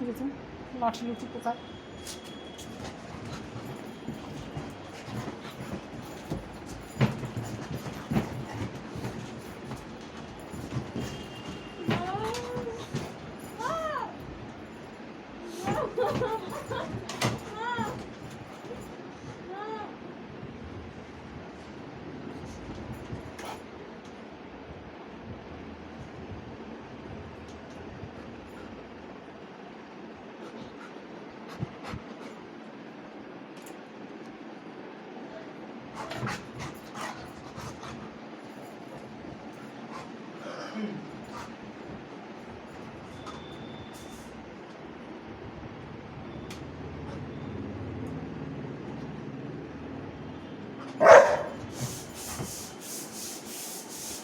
দেখুন লাঠি লুঠি কোথায়।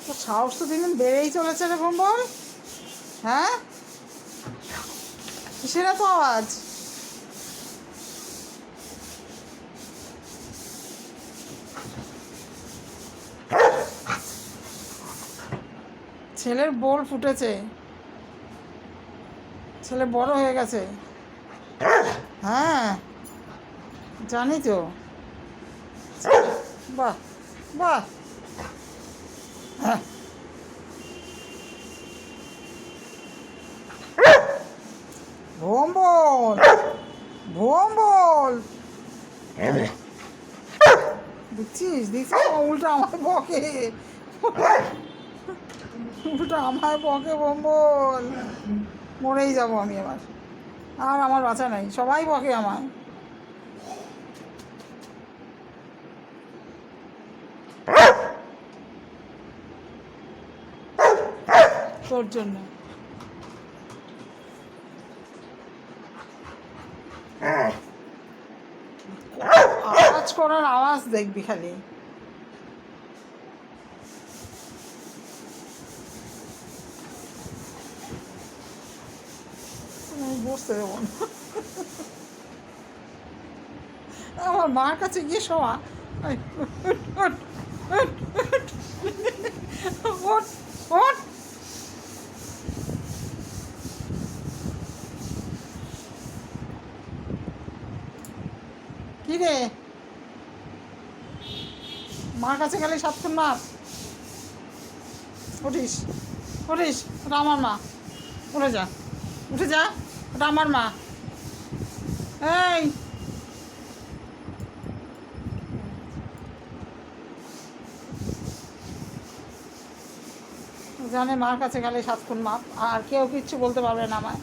তো সাহস তো দিন বেড়েই চলেছে রে ভম্বল। হ্যাঁ, কিসের তো আওয়াজ? ছেলের বোল ফুটেছে, ছেলে বড় হয়ে গেছে। হ্যাঁ জানি তো। বাহ বাহ। হ্যাঁ ভম্বল ভম্বল, দেখছিস দেখছিস উল্টা আমায় বকে, উল্টা আমায় বকে ভম্বল। মরেই যাবো আমি এবার, আর আমার বাঁচা নাই, সবাই বকে আমায়। তোর জন্য আওয়াজ করার আওয়াজ দেখবি খালি। আমি বসতে দেবো না, আমার মার কাছে গিয়ে শোয়া। কি রে, মার কাছে গেলে সাতক্ষণ মার। উঠিস উঠিস, ওটা আমার মা, উঠে যা উঠে যা, ওটা আমার মা। এই জানে মার কাছে গেলে সাতক্ষণ মাপ, আর কেউ কিচ্ছু বলতে পারবে না আমায়।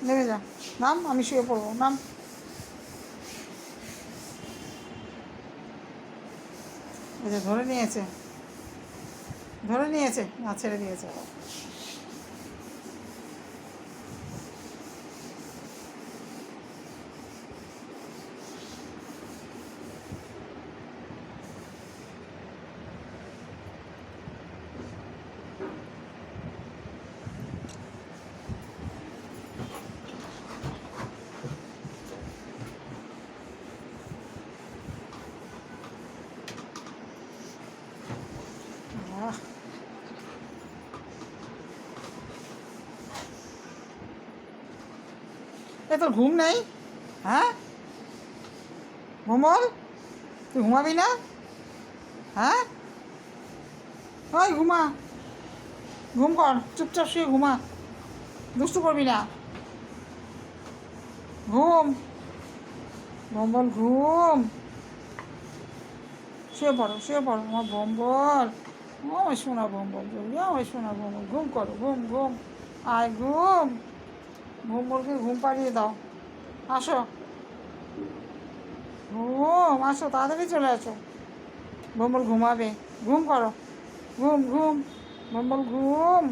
নেমে যা, নাম, আমি শুয়ে পড়বো, নাম। এই যে ধরে নিয়েছে, ধরে নিয়েছে, না ছেড়ে দিয়েছে। এ তোর ঘুম নেই? হ্যাঁ ঘুমল, তুই ঘুমাবি না? হ্যাঁ ওই ঘুমা, ঘুম কর, চুপচাপ শুয়ে ঘুমা, দুষ্টু করবি না। ঘুম ভম্বল, ঘুম, শুয়ে পড়ো শুয়ে পড়ো আমার ভম্বল। আমার শোনা ভম্বল, জলদি আমার শোনা ভম্বল, ঘুম করো, ঘুম ঘুম, আয় ঘুম। ভম্বলকে ঘুম পাড়িয়ে দাও, আসো ঘুম, আসো তাড়াতাড়ি চলে আসো। ভম্বল ঘুমাবে, ঘুম করো, ঘুম ঘুম ভম্বল ঘুম।